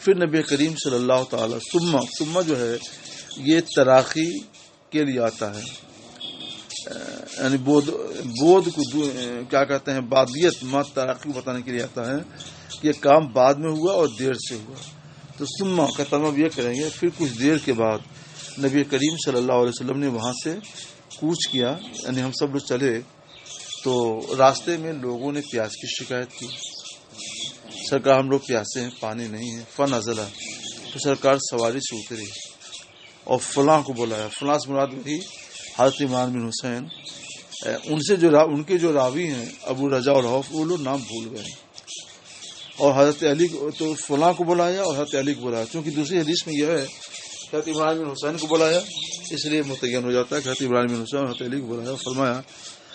پھر نبی کریم صلی اللہ تعالی ثم جو ہے یہ تراخی کے لیے آتا ہے، یعنی بود کو کیا کہتے ہیں، بعدیت ما تراخی کو بتانے کے لیے آتا ہے کہ یہ کام بعد میں ہوا اور دیر سے ہوا. تو ثم کا ترجمہ یہ کریں گے پھر کچھ دیر کے بعد نبی کریم صلی اللہ علیہ وسلم نے وہاں سے کوچ کیا، یعنی ہم سب لوگ چلے تو راستے میں لوگوں نے پیاس کی شکایت کی. سرکار ہم لوگ پیاسے ہیں، پانی نہیں ہے. فنزلہ، تو سرکار سواری سے اتری اور فلاں کو بلایا. فلاں سے مراد وہی حضرت عمران بن حسین، ان کے جو راوی ہیں ابو رجا اور حوف، وہ لوگ نام بھول گئے. اور حضرت علی تو فلاں کو بلایا اور حضرت علی کو بلایا، کیونکہ دوسری حدیث میں یہ ہے حضرت عمران بن حسین کو بلایا، اس لیے متعین ہو جاتا ہے کہ حضرت عمران بن حسین اور حضرت علی کو بلایا. فرمایا،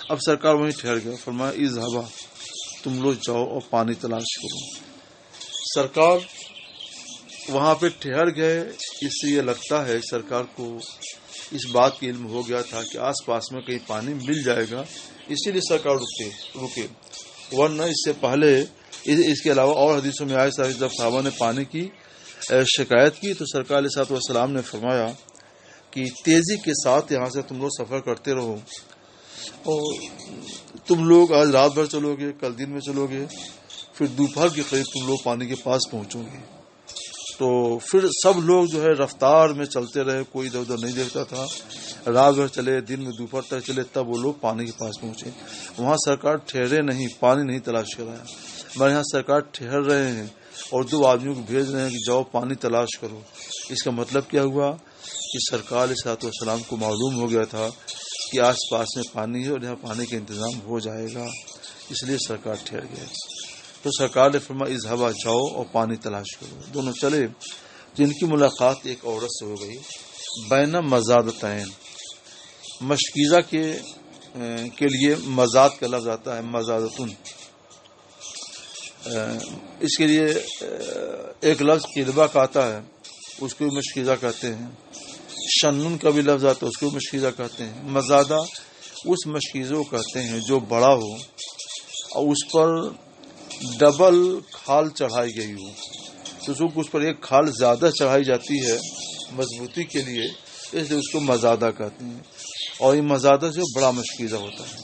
اب سرکار وہیں ٹھہر گیا. فرمایا اذهبا، تم لوگ جاؤ اور پانی تلاش کرو. سرکار وہاں پہ ٹھہر گئے. اس سے یہ لگتا ہے سرکار کو اس بات کا علم ہو گیا تھا کہ آس پاس میں کہیں پانی مل جائے گا، اسی لیے سرکار رکے. ورنہ اس سے پہلے اس کے علاوہ اور حدیثوں میں آئے جب صحابہ نے پانی کی شکایت کی تو سرکار علیہ الصلوۃ والسلام نے فرمایا کہ تیزی کے ساتھ یہاں سے تم لوگ سفر کرتے رہو، اور تم لوگ آج رات بھر چلو گے، کل دن میں چلو گے، پھر دوپہر کے قریب تم لوگ پانی کے پاس پہنچو گے. تو پھر سب لوگ جو ہے رفتار میں چلتے رہے، کوئی ادھر ادھر نہیں دیکھتا تھا. رات بھر چلے، دن میں دوپہر تک چلے، تب وہ لوگ پانی کے پاس پہنچے. وہاں سرکار ٹھہرے نہیں، پانی نہیں تلاش کرایا. ہمارے یہاں سرکار ٹھہر رہے ہیں اور 2 آدمیوں کو بھیج رہے ہیں کہ جاؤ پانی تلاش کرو. اس کا مطلب کیا ہوا کہ سرکار علیہ الصلوۃ والسلام کو معلوم ہو گیا تھا کہ آس پاس میں پانی ہے اور یہاں پانی کا انتظام ہو جائے گا، اس لیے سرکار ٹھہر گئے. تو سرکار نے فرمایا اذهبا، جاؤ اور پانی تلاش کرو. دونوں چلے. جن کی ملاقات ایک عورت سے ہو گئی. بین مزادتین، مشکیزہ کے لیے مزاد کا لفظ آتا ہے، مزادتن. اس کے لیے ایک لفظ قربہ کا آتا ہے، اس کو بھی مشکیزہ کہتے ہیں. شنن کا بھی لفظ آتا ہے، اس کو بھی مشکیزہ کہتے ہیں. مزادہ اس مشکیزوں کہتے ہیں جو بڑا ہو اور اس پر ڈبل کھال چڑھائی گئی ہو. تو اس پر ایک کھال زیادہ چڑھائی جاتی ہے مضبوطی کے لیے، اس لیے اس کو مزادہ کہتے ہیں. اور یہ مزادہ جو بڑا مشکیزہ ہوتا ہے،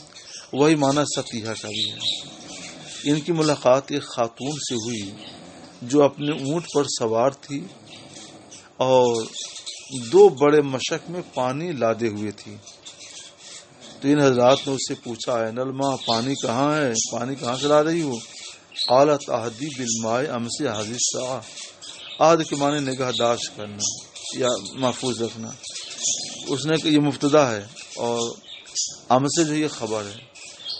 وہی معنی ستیہہ کا بھی ہے. ان کی ملاقات ایک خاتون سے ہوئی جو اپنے اونٹ پر سوار تھی اور 2 بڑے مشک میں پانی لادے ہوئے تھی. تو ان حضرات نے اس سے پوچھا، اے نلما، پانی کہاں ہے، پانی کہاں سے لا رہی ہو؟ قالت اہدی بالماء امسی هذه الساعه. عہد کے معنی نگہداشت کرنا یا محفوظ رکھنا. اس نے کہ یہ مبتدا ہے اور امسے جو یہ خبر ہے.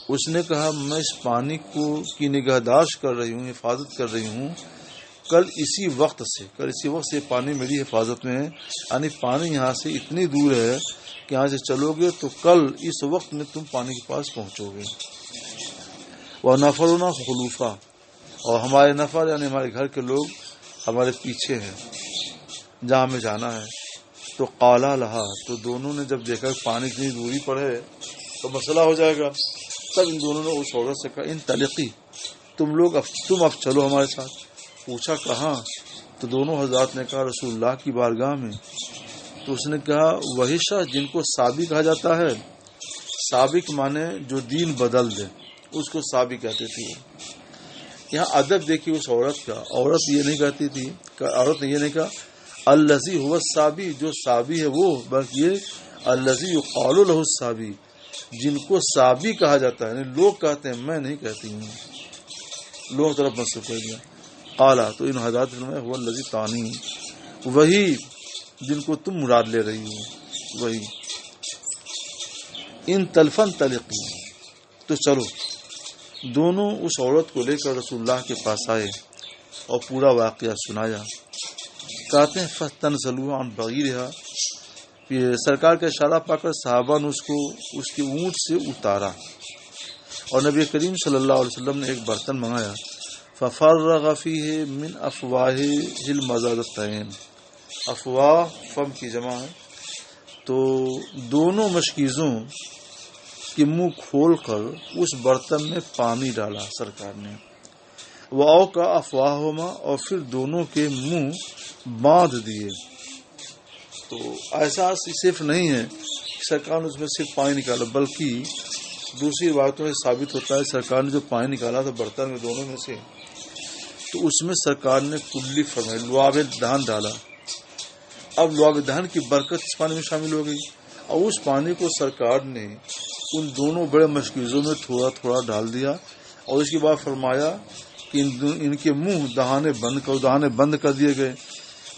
اس نے کہا میں اس پانی کی نگہداشت کر رہی ہوں، حفاظت کر رہی ہوں، کل اسی وقت سے پانی میری حفاظت میں ہے. یعنی پانی یہاں سے اتنی دور ہے کہ یہاں سے چلو گے تو کل اس وقت میں تم پانی کے پاس پہنچو گے. وہ نفرنا خلوفہ، اور ہمارے نفر یعنی ہمارے گھر کے لوگ ہمارے پیچھے ہیں جہاں ہمیں جانا ہے. تو قالا لہا، تو دونوں نے جب دیکھا پانی اتنی دوری پر ہے تو مسئلہ ہو جائے گا، تب ان دونوں نے اس عورت سے کہا ان طلقی، تم اب چلو ہمارے ساتھ. پوچھا کہاں؟ تو دونوں حضرات نے کہا رسول اللہ کی بارگاہ میں. تو اس نے کہا وہی شخص جن کو صابی کہا جاتا ہے. سابق مانے جو دین بدل دے، اس کو صابی کہتے تھے. یہاں ادب دیکھیے اس عورت کا. عورت یہ نہیں کہتی تھی، عورت نے یہ نہیں کہا الذی هو الصابی، جو صابی ہے وہ، بلکہ یہ الذی یقال له الصابی، جن کو صابی کہا جاتا ہے. لوگ کہتے ہیں، میں نہیں کہتی ہوں. لوگ طرف منسوب کر دیا. قالا، تو ان حضرات میں هو الذی تانی، وہی جن کو تم مراد لے رہی ہو وہی. ان تلفن تلقی، تو چلو. دونوں اس عورت کو لے کر رسول اللہ کے پاس آئے اور پورا واقعہ سنایا. کہتے ہیں فَتَنْزَلُوا عَنْ بَغِيرِهَا، سرکار کا اشارہ پا کر صحابہ نے اس کو اس کے اونٹ سے اتارا اور نبی کریم صلی اللہ علیہ وسلم نے ایک برتن منگایا. فَفَرَّغَ فِيهِ مِنْ أَفْوَاهِ الْمَزَادَتَيْنِ، افواہ فم کی جمع ہے. تو دونوں مشکیزوں کے منہ کھول کر اس برتن میں پانی ڈالا سرکار نے. واؤ کا افواہما، اور پھر دونوں کے منہ باندھ دیے۔ تو ایسا صرف نہیں ہے سرکار نے اس میں صرف پانی نکالا، بلکہ دوسری باتوں سے ثابت ہوتا ہے سرکار نے جو پانی نکالا تھا برتن میں دونوں میں سے، تو اس میں سرکار نے کلی فرمائی، لعاب دہن ڈالا۔ اب لعاب دہن کی برکت اس پانی میں شامل ہو گئی، اور اس پانی کو سرکار نے ان دونوں بڑے مشکیزوں میں تھوڑا تھوڑا ڈال دیا، اور اس کے بعد فرمایا کہ ان کے منہ دہانے بند کر دیے گئے۔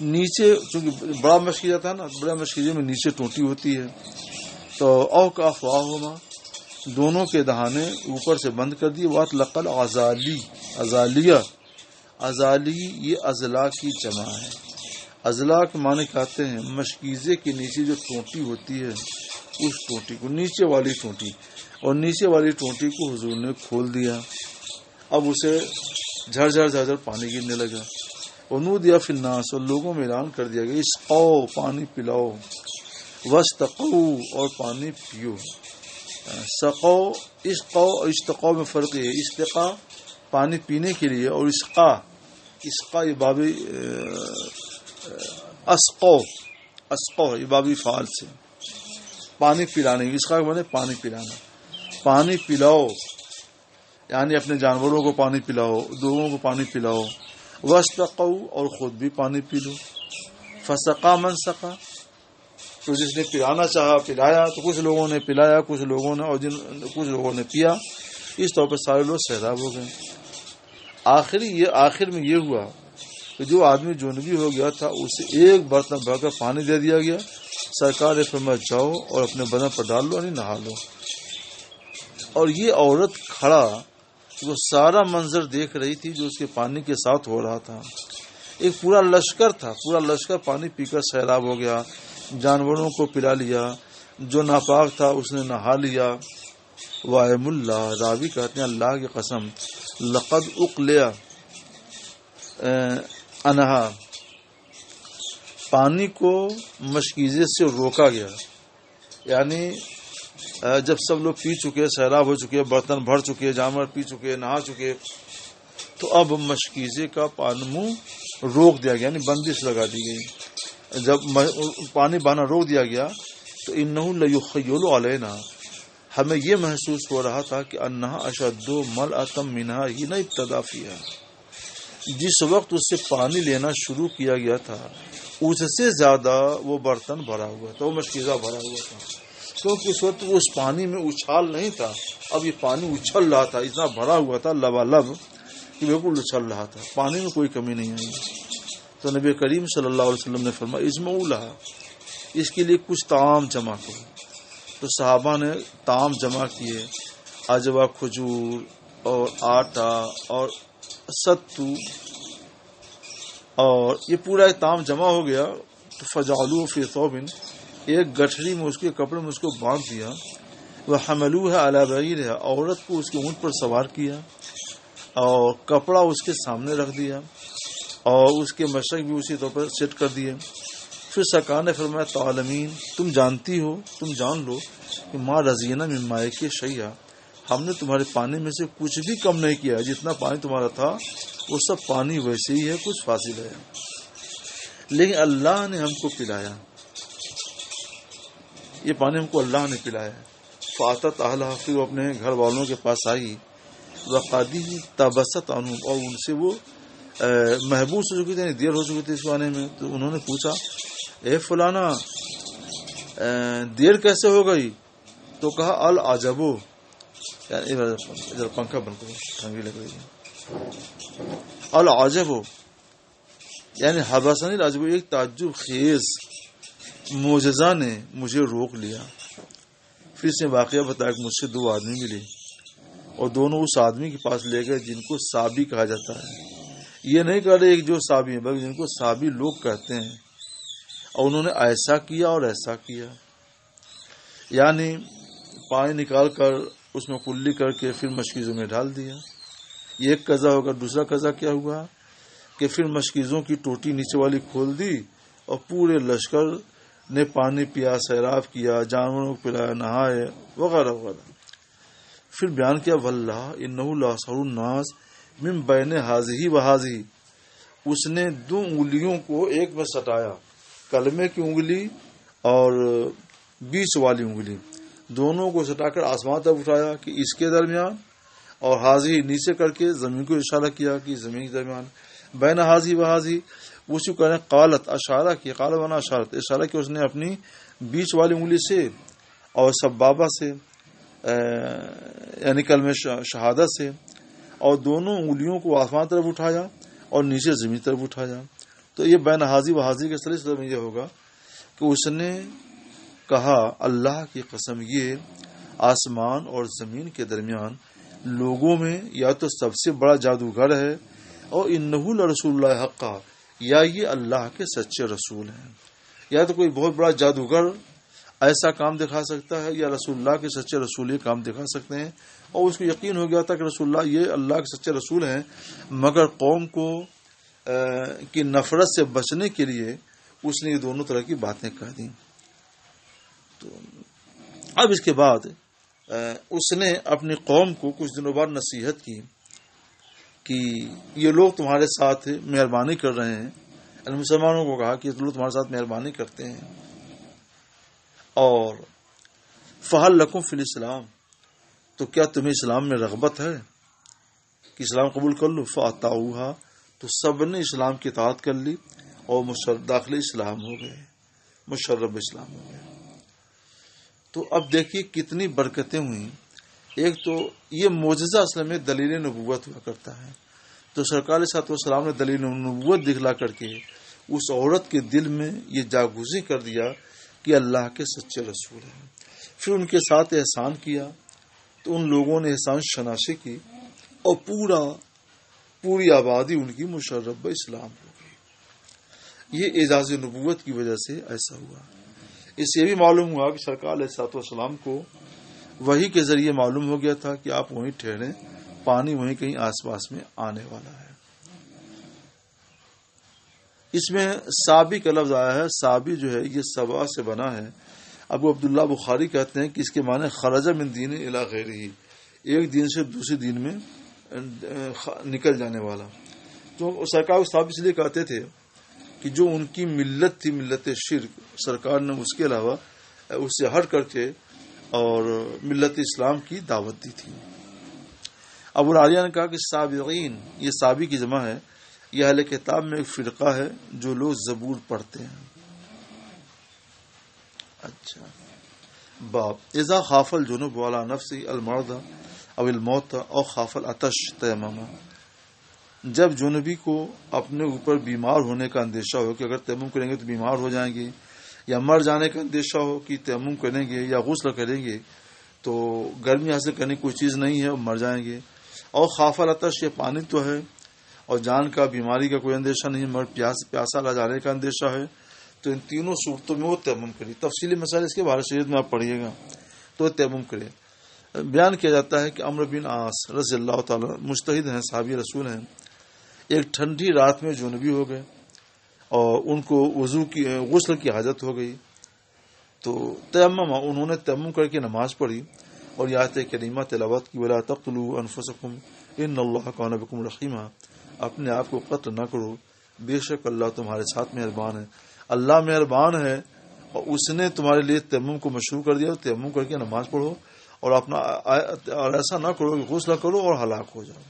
نیچے چونکہ بڑا مشکیزہ تھا نا، بڑے مشکیزے میں نیچے ٹوٹی ہوتی ہے، تو او کا افواہما، دونوں کے دہانے اوپر سے بند کر دیے۔ وات لقل ازالی یہ ازلا کی جمع ہے۔ ازلا کے معنی کہتے ہیں مشکیزے کے نیچے جو ٹوٹی ہوتی ہے اس ٹوٹی کو، نیچے والی ٹوٹی، اور نیچے والی ٹوٹی کو حضور نے کھول دیا۔ اب اسے جھر پانی گرنے لگا۔ ونودیا فی الناس، اور لوگوں میں اعلان کر دیا گیا اسقوا، پانی پلاؤ، واستقوا، اور پانی پیو۔ سقو، اسقوا اور استقوا میں فرق ہے، استقا پانی پینے کے لیے، اور اسقا یہ بابی اسقو یہ بابی فعال سے پانی پلانے، اسقا کے معنی پانی پلانا۔ پانی پلاؤ یعنی اپنے جانوروں کو پانی پلاؤ، لوگوں کو پانی پلاؤ۔ واستقوا، اور خود بھی پانی پی لو۔ فسقا من سقا، تو جس نے پلانا چاہا پلایا، تو کچھ لوگوں نے پلایا، کچھ لوگوں نے کچھ لوگوں نے پیا، اس طور پر سارے لوگ سیراب ہو گئے۔ آخر میں یہ ہوا کہ جو آدمی جنوبی ہو گیا تھا اسے ایک برتن بھر کر پانی دے دیا گیا۔ سرکار نے فرمایا جاؤ اور اپنے بدن پر ڈال لو، یعنی نہا لو۔ اور یہ عورت کھڑا وہ سارا منظر دیکھ رہی تھی جو اس کے پانی کے ساتھ ہو رہا تھا۔ ایک پورا لشکر تھا، پورا لشکر پانی پی کر سیراب ہو گیا، جانوروں کو پلا لیا، جو ناپاک تھا اس نے نہا لیا۔ وائم اللہ، راوی کہتے ہیں اللہ کی قسم، لقد اقلیا انہا، پانی کو مشکیزے سے روکا گیا، یعنی جب سب لوگ پی چکے، سیراب ہو چکے، برتن بھر چکے، جانور پی چکے، نہا چکے، تو اب مشکیزے کا منہ روک دیا گیا، یعنی بندش لگا دی گئی۔ جب پانی بہنا روک دیا گیا تو انہ لیخیل علینا، ہمیں یہ محسوس ہو رہا تھا کہ انہا اشد ملأۃ منہا حین ابتدا فیہا، جس وقت اس سے پانی لینا شروع کیا گیا تھا اس سے زیادہ وہ برتن بھرا ہوا تھا، وہ مشکیزہ بھرا ہوا تھا، کیونکہ اس وقت وہ اس پانی میں اچھال نہیں تھا، اب یہ پانی اچھل رہا تھا، اتنا بھرا ہوا تھا لبالب کہ بالکل اچھل رہا تھا، پانی میں کوئی کمی نہیں آئی۔ تو نبی کریم صلی اللہ علیہ وسلم نے فرمایا اجمعوا لہا، اس کے لیے کچھ طعام جمع کرو۔ تو صحابہ نے طعام جمع کیے، اجوا، کھجور اور آٹا اور ستو، اور یہ پورا ایک طعام جمع ہو گیا۔ تو فجعلوه فی ثوب، ایک گٹھڑی میں اس کے کپڑے میں اس کو باندھ دیا۔ وحملوها علی بعیرها، عورت کو اس کے اونٹ پر سوار کیا اور کپڑا اس کے سامنے رکھ دیا اور اس کے مشرق بھی اسی طور پر سیٹ کر دیے۔ پھر سرکار نے فرمایا تعلمین، تم جانتی ہو، تم جان لو کہ ما رضینا من مائک شیئا، ہم نے تمہارے پانی میں سے کچھ بھی کم نہیں کیا، جتنا پانی تمہارا تھا وہ سب پانی ویسے ہی ہے، کچھ فاصل ہے، لیکن اللہ نے ہم کو پلایا، یہ پانی ہم کو اللہ نے پلایا۔ فاتت اہلہا، پھر وہ اپنے گھر والوں کے پاس آئی، وقادی تبست عنہم، اور ان سے وہ محبوس ہو چکی تھی، یعنی دیر ہو چکی تھی اس پانے میں۔ تو انہوں نے پوچھا اے فلانا دیر کیسے ہو گئی؟ تو کہا العجبو، یعنی ادھر پنکھا بند کرو، ٹھنڈی لگ رہی ہے، العجبو یعنی حبسنی العجبو، ایک تعجب خیز معجزہ نے مجھے روک لیا۔ پھر اس نے واقعہ بتایا کہ مجھ سے دو آدمی ملے اور دونوں اس آدمی کے پاس لے گئے جن کو صابی کہا جاتا ہے، یہ نہیں کہہ رہے ایک جو صابی ہیں، بلکہ جن کو صابی لوگ کہتے ہیں، اور انہوں نے ایسا کیا اور ایسا کیا، یعنی پانی نکال کر اس میں کلی کر کے پھر مشکیزوں میں ڈال دیا۔ یہ ایک قضا ہوگا۔ دوسرا قضا کیا ہوا کہ پھر مشکیزوں کی ٹوٹی نیچے والی کھول دی اور پورے لشکر نے پانی پیا، سیراب کیا، جانوروں کو پلایا، نہائے وغیرہ وغیرہ۔ پھر بیان کیا واللہ انہ لاسحر الناس من بین حاضی و حاضی، اس نے دو انگلیوں کو ایک میں سٹایا، کلمے کی انگلی اور بیچ والی انگلی دونوں کو سٹا کر آسمان تک اٹھایا کہ اس کے درمیان، اور حاضی نیچے کر کے زمین کو اشارہ کیا کہ زمین کے درمیان، بین حاضی و حاضی اس کو کہنے قالت، اشارہ کیا، قال بنا اشارت، اشارہ کیا اس نے اپنی بیچ والی انگلی سے اور سبابہ سے یعنی کلمہ شہادت سے، اور دونوں انگلیوں کو آسمان طرف اٹھایا اور نیچے زمین طرف اٹھایا. تو یہ بین حاضی و حاضی کے سلسلے میں یہ ہوگا کہ اس نے کہا اللہ کی قسم یہ آسمان اور زمین کے درمیان لوگوں میں یا تو سب سے بڑا جادوگر ہے اور انہ لرسول اللہ حقا، یا یہ اللہ کے سچے رسول ہیں. یا تو کوئی بہت بڑا جادوگر ایسا کام دکھا سکتا ہے، یا رسول اللہ کے سچے رسول یہ کام دکھا سکتے ہیں. اور اس کو یقین ہو گیا تھا کہ رسول اللہ یہ اللہ کے سچے رسول ہیں، مگر قوم کو کی نفرت سے بچنے کے لیے اس نے یہ دونوں طرح کی باتیں کہہ دیں. تو اب اس کے بعد اس نے اپنی قوم کو کچھ دنوں بعد نصیحت کی کہ یہ لوگ تمہارے ساتھ مہربانی کر رہے ہیں، یعنی مسلمانوں کو کہا کہ یہ لوگ تمہارے ساتھ مہربانی کرتے ہیں، اور فہل لکم فی الاسلام، تو کیا تمہیں اسلام میں رغبت ہے کہ اسلام قبول کر لو؟ فاتعوہا، تو سب نے اسلام کی اطاعت کر لی اور داخل اسلام ہو گئے، مشرب اسلام ہو گئے. تو اب دیکھیے کتنی برکتیں ہوئیں. ایک تو یہ معجزہ اصل میں دلیل نبوت ہوا کرتا ہے. تو سرکار علیہ السلام نے دلیل نبوت دکھلا کر کے اس عورت کے دل میں یہ جاگوزی کر دیا کہ اللہ کے سچے رسول ہیں. پھر ان کے ساتھ احسان کیا تو ان لوگوں نے احسان شناسی کی اور پوری آبادی ان کی مشرب اسلام ہو گئی. یہ اعزاز نبوت کی وجہ سے ایسا ہوا. اس سے بھی معلوم ہوا کہ سرکار علیہ السلام کو وحی کے ذریعے معلوم ہو گیا تھا کہ آپ وہیں ٹھہریں، پانی وہیں کہیں آس پاس میں آنے والا ہے. اس میں صابی کا لفظ آیا ہے. صابی جو ہے یہ سبا سے بنا ہے. ابو عبداللہ بخاری کہتے ہیں کہ اس کے معنی خرج من دین الی غیرہ، ایک دین سے دوسرے دین میں نکل جانے والا. تو سرکار کو صاحب اس لیے کہتے تھے کہ جو ان کی ملت تھی، ملت شرک، سرکار نے اس کے علاوہ اس سے ہٹ کر کے اور ملت اسلام کی دعوت دی تھی. ابو العالیہ نے کہا کہ سابقین، یہ سابق کی جمع ہے. یہ اہل کتاب میں ایک فرقہ ہے جو لوگ زبور پڑھتے ہیں. اچھا، باب اذا خاف الجنوب علی نفسی المرض او الموت او خاف العطش تیمم، جب جنوبی کو اپنے اوپر بیمار ہونے کا اندیشہ ہو کہ اگر تیمم کریں گے تو بیمار ہو جائیں گے، یا مر جانے کا اندیشہ ہو کہ تیمم کریں گے یا غسل کریں گے تو گرمی حاصل کرنے کی کوئی چیز نہیں ہے اور مر جائیں گے، اور خاف العطش، یہ پانی تو ہے اور جان کا بیماری کا کوئی اندیشہ نہیں، مگر پیاسا رہ جانے کا اندیشہ ہے، تو ان تینوں صورتوں میں وہ تیمم کرے. تفصیلی مسائل اس کے بارے شریعت میں آپ پڑھیے گا تو تیمم کرے. بیان کیا جاتا ہے کہ عمرو بن عاص رضی اللہ تعالی مجتہد ہیں، صحابی رسول ہیں، ایک ٹھنڈی رات میں جنوبی ہو گئے اور ان کو غسل کی حاجت ہو گئی. تو انہوں نے تیمم کر کے نماز پڑھی اور یہ آیت کریمہ تلاوت کی، وَلَا تَقْتُلُوا أَنفُسَكُمْ إِنَّ اللَّهَ كَانَ بِكُمْ رَحِيمًا، اپنے آپ کو قتل نہ کرو، بے شک اللہ تمہارے ساتھ مہربان ہے. اللہ مہربان ہے اور اس نے تمہارے لیے تیمم کو مشروع کر دیا. تیمم کر کے نماز پڑھو اور ایسا نہ کرو کہ غسل کرو اور ہلاک ہو جاؤ.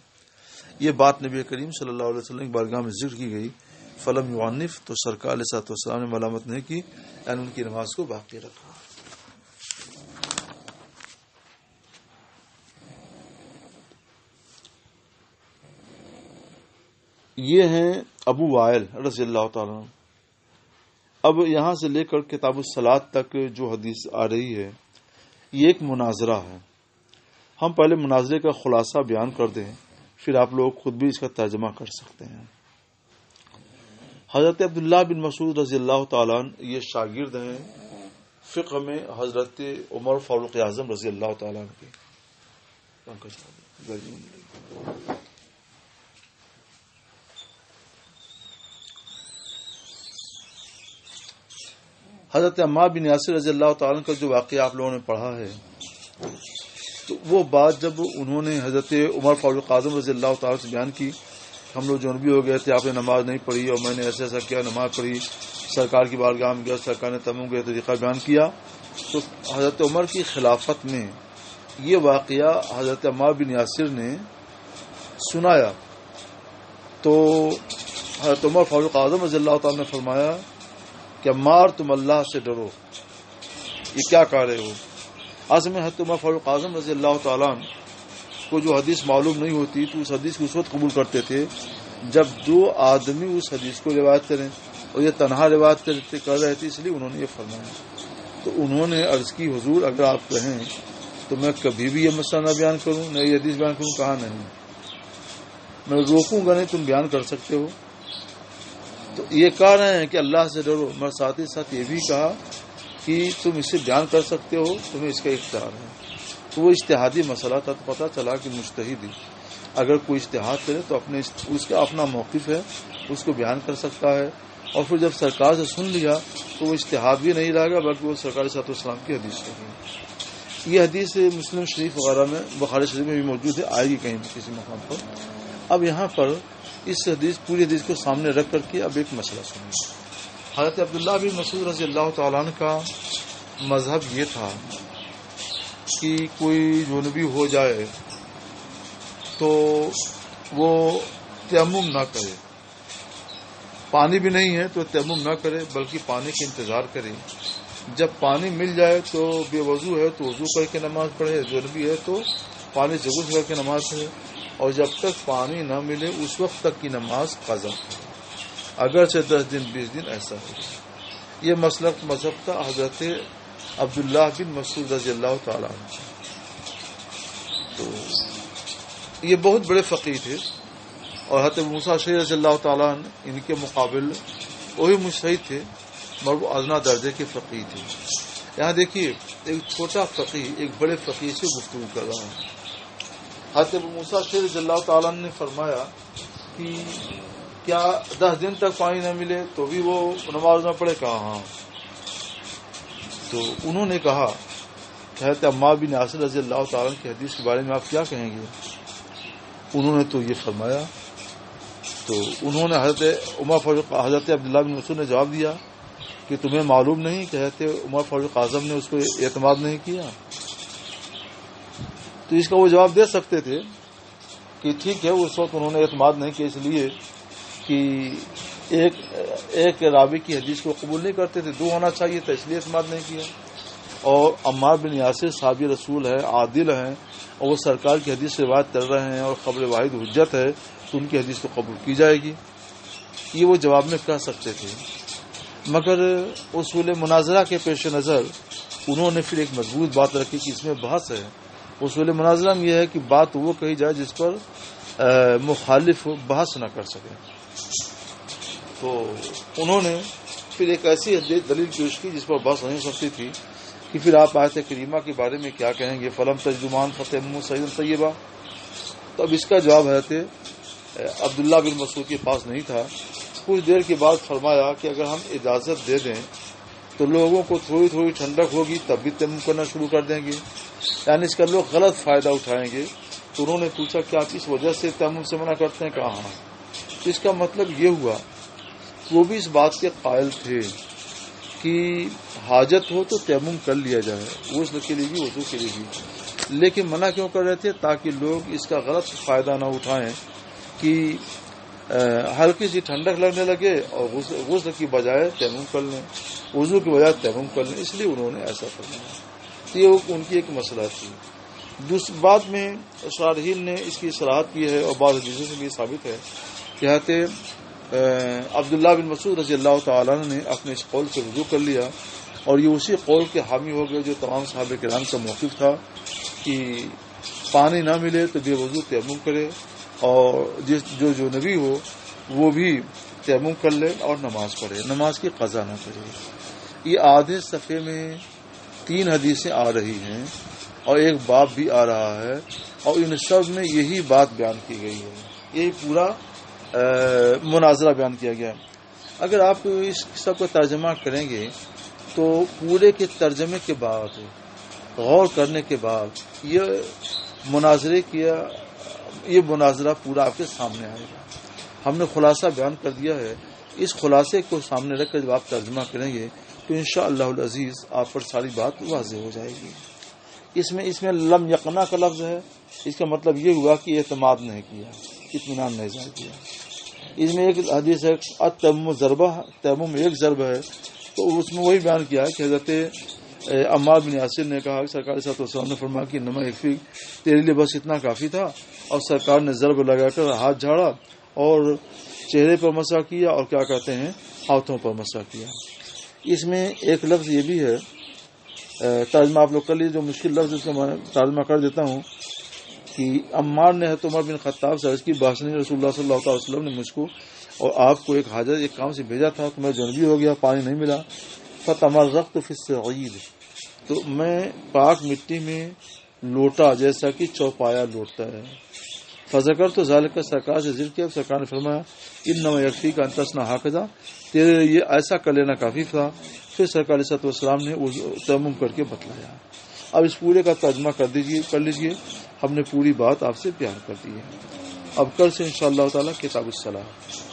یہ بات نبی کریم صلی اللہ علیہ وسلم کی بارگاہ میں ذکر کی گئی. فلم یعنف، تو سرکار علیہ السلام نے ملامت نہیں کی، یعنی ان کی نماز کو باقی رکھا. یہ ہیں ابو وائل رضی اللہ تعالیٰ. اب یہاں سے لے کر کتاب الصلاۃ تک جو حدیث آ رہی ہے یہ ایک مناظرہ ہے. ہم پہلے مناظرے کا خلاصہ بیان کر دیں، پھر آپ لوگ خود بھی اس کا ترجمہ کر سکتے ہیں. حضرت عبداللہ بن مسعود رضی اللہ تعالیٰ یہ شاگرد ہیں فقہ میں حضرت عمر فاروق اعظم رضی اللہ تعالیٰ کے. حضرت عمار بن یاسر رضی اللہ تعالیٰ کا جو واقعہ آپ لوگوں نے پڑھا ہے تو وہ بات جب انہوں نے حضرت عمر فاروق اعظم رضی اللہ تعالیٰ سے بیان کی، ہم لوگ جنوبی ہو گئے تھے، آپ نے نماز نہیں پڑھی اور میں نے ایسا ایسا کیا، نماز پڑھی، سرکار کی بارگاہ میں گیا، سرکار نے تیمم کا طریقہ بیان کیا، تو حضرت عمر کی خلافت میں یہ واقعہ حضرت عمار بن یاسر نے سنایا، تو حضرت عمر فاروق اعظم رضی اللہ تعالیٰ نے فرمایا کہ عمار تم اللہ سے ڈرو، یہ کیا کہہ رہے ہو؟ اصل میں حضرت عمر فاروق اعظم رضی اللہ تعالیٰ کو جو حدیث معلوم نہیں ہوتی تو اس حدیث کو اس وقت قبول کرتے تھے جب دو آدمی اس حدیث کو روایت کریں، اور یہ تنہا روایت کر رہے تھے، اس لیے انہوں نے یہ فرمایا۔ تو انہوں نے عرض کی حضور اگر آپ کہیں تو میں کبھی بھی یہ مسئلہ نہ بیان کروں، نہ یہ حدیث بیان کروں، کہا نہیں، میں روکوں گا نہیں، تم بیان کر سکتے ہو۔ تو یہ کہہ رہے ہیں کہ اللہ سے ڈرو، مگر ساتھ ہی ساتھ یہ بھی کہا کہ تم اسے بیان کر سکتے ہو، تمہیں اس کا اختیار ہے۔ تو وہ اجتہادی مسئلہ تھا، تو پتہ چلا کہ مجتہد اگر کوئی اجتہاد کرے تو اس کا اپنا موقف ہے، اس کو بیان کر سکتا ہے، اور پھر جب سرکار سے سن لیا تو وہ اجتہاد بھی نہیں رہے گا، بلکہ وہ سرکار صلی اللہ علیہ وسلم کی حدیث ہوگی۔ یہ حدیث مسلم شریف وغیرہ میں، بخاری شریف میں بھی موجود ہے، آئے گی کہیں کسی مقام پر۔ اب یہاں پر اس حدیث پوری حدیث کو سامنے رکھ کر کے اب ایک مسئلہ سنیں۔ حضرت عبداللہ بن مسعود رضی اللہ تعالیٰ عنہ کا مذہب یہ تھا کہ کوئی جنوبی ہو جائے تو وہ تیمم نہ کرے، پانی بھی نہیں ہے تو تیمم نہ کرے، بلکہ پانی کا انتظار کرے، جب پانی مل جائے تو بے وضو ہے تو وضو کر کے نماز پڑھے، جنوبی ہے تو پانی سے غسل کر کے نماز پڑھے، اور جب تک پانی نہ ملے اس وقت تک کی نماز قضا ہے، اگرچہ 10 دن 20 دن ایسا ہو۔ یہ مسلک مذہب تھا حضرت عبداللہ بن مسعود رضی اللہ تعالیٰ عنہ۔ تو یہ بہت بڑے فقیہ تھے، اور حضرت موسیٰ اشعری رضی اللہ تعالیٰ عنہ ان کے مقابل وہی مجتہد تھے، مگر وہ ادنا درجے کے فقیہ تھے۔ یہاں دیکھیے ایک چھوٹا فقیہ ایک بڑے فقیہ سے گفتگو کر رہا ہے۔ حضرت موسیٰ اشعری رضی اللہ تعالیٰ عنہ نے فرمایا کہ کیا 10 دن تک پانی نہ ملے تو بھی وہ نماز نہ پڑھے؟ کہا ہاں۔ تو انہوں نے کہا کہ حضرت عمار بن یاسر رضی اللہ تعالیٰ کی حدیث کے بارے میں آپ کیا کہیں گے؟ انہوں نے تو یہ فرمایا، تو انہوں نے حضرت عبداللہ بن مسعود نے جواب دیا کہ تمہیں معلوم نہیں کہ حضرت عمر فاروق اعظم نے اس کو اعتماد نہیں کیا؟ تو اس کا وہ جواب دے سکتے تھے کہ ٹھیک ہے، اس وقت انہوں نے اعتماد نہیں کیا اس لیے کہ ایک راوی کی حدیث کو قبول نہیں کرتے تھے، 2 ہونا چاہیے تھا، اس لیے اعتماد نہیں کیا۔ اور عمار بن یاسر صحابی رسول ہے، عادل ہیں، اور وہ سرکار کی حدیث سے روایت کر رہے ہیں، اور خبر واحد حجت ہے، تو ان کی حدیث تو قبول کی جائے گی، یہ وہ جواب میں کہہ سکتے تھے۔ مگر اصول مناظرہ کے پیش نظر انہوں نے پھر ایک مضبوط بات رکھی کہ اس میں بحث ہے۔ اصول مناظرہ میں یہ ہے کہ بات وہ کہی جائے جس پر مخالف بحث نہ کر سکے۔ تو انہوں نے پھر ایک ایسی دلیل پیش کی جس پر بحث نہیں ہو سکتی تھی کہ پھر آپ آیت کریمہ کے بارے میں کیا کہیں گے، فلم تجدمان فتح سعید طیبہ؟ تو اب اس کا جواب حضرت عبداللہ بن مسعود کے پاس نہیں تھا۔ کچھ دیر کے بعد فرمایا کہ اگر ہم اجازت دے دیں تو لوگوں کو تھوڑی تھوڑی ٹھنڈک ہوگی تب بھی تیمم کرنا شروع کر دیں گے، یعنی اس کا لوگ غلط فائدہ اٹھائیں گے۔ تو انہوں نے پوچھا کیا آپ اس وجہ سے تیمم سے منع کرتے ہیں؟ کہا ہاں۔ تو اس کا مطلب یہ ہوا وہ بھی اس بات کے قائل تھے کہ حاجت ہو تو تیمم کر لیا جائے، غسل کے لیے بھی وضو کے لیے بھی، لیکن منع کیوں کر رہے تھے؟ تاکہ لوگ اس کا غلط فائدہ نہ اٹھائیں کہ ہلکی سی ٹھنڈک لگنے لگے اور غسل کی بجائے تیمم کر لیں، وضو کی بجائے تیمم کر لیں، اس لیے انہوں نے ایسا فرمایا۔ تو یہ ان کی ایک مسئلہ تھی۔ دوسری بات میں شارحین نے اس کی صراحت کی ہے، اور بعض حدیثوں سے بھی ثابت ہے کہ حضرت عبداللہ بن مسعود رضی اللہ تعالیٰ نے اپنے اس قول سے رجوع کر لیا، اور یہ اسی قول کے حامی ہو گئے جو تمام صحابہ کرام کا موقف تھا کہ پانی نہ ملے تو بے وضو تیمم کرے، اور جو نبی ہو وہ بھی تیمم کر لے اور نماز پڑھے، نماز کی قضا نہ کرے۔ یہ آدھے صفحے میں 3 حدیثیں آ رہی ہیں اور ایک باب بھی آ رہا ہے، اور ان سب میں یہی بات بیان کی گئی ہے، یہی پورا مناظرہ بیان کیا گیا ہے۔ اگر آپ اس سب کا ترجمہ کریں گے تو پورے کے ترجمے کے بعد غور کرنے کے بعد یہ مناظرہ پورا آپ کے سامنے آئے گا. ہم نے خلاصہ بیان کر دیا ہے. اس خلاصے کو سامنے رکھ کر جب آپ ترجمہ کریں گے تو انشاءاللہ العزیز آپ پر ساری بات واضح ہو جائے گی. اس میں لم یقنا کا لفظ ہے. اس کا مطلب یہ ہوا کہ اعتماد نہیں کیا، اطمینان نہیں ظاہر کیا. اس میں ایک حدیث ہے التیمم ضربہ، تیمم ایک ضرب ہے، تو اس میں وہی بیان کیا ہے کہ حضرت عمار بن یاسر نے کہا کہ سرکار صلی اللہ علیہ وسلم نے فرمایا کہ انما یکفی، تیرے لیے بس اتنا کافی تھا. اور سرکار نے ضرب لگا کر ہاتھ جھاڑا اور چہرے پر مسح کیا اور کیا کہتے ہیں ہاتھوں پر مسح کیا. اس میں ایک لفظ یہ بھی ہے، ترجمہ آپ لوگ کر لیجیے، جو مشکل لفظ اس کا میں ترجمہ کر دیتا ہوں کہ عمار نے حضرت عمر بن خطاب سے عرض کی، باسنی رسول اللہ صلی اللہ علیہ وسلم نے مجھ کو اور آپ کو ایک حاجت، ایک کام سے بھیجا تھا تو میں جنبی ہو گیا، پانی نہیں ملا. فتمرغت فی الصعید، تو میں پاک مٹی میں لوٹا جیسا کہ چوپایا لوٹتا ہے. فذکر تو ذالک، سرکار سے ذکر کیا. سرکار نے فرمایا انما یکفیک ان تصنع ہکذا، تیرے یہ ایسا کر لینا کافی تھا. پھر سرکار علیہ السلام نے تیمم کر کے بتلایا. اب اس پورے کا ترجمہ کر لیجئے. ہم نے پوری بات آپ سے بیان کر دی ہے. اب کل سے انشاءاللہ تعالی کتاب الصلاۃ.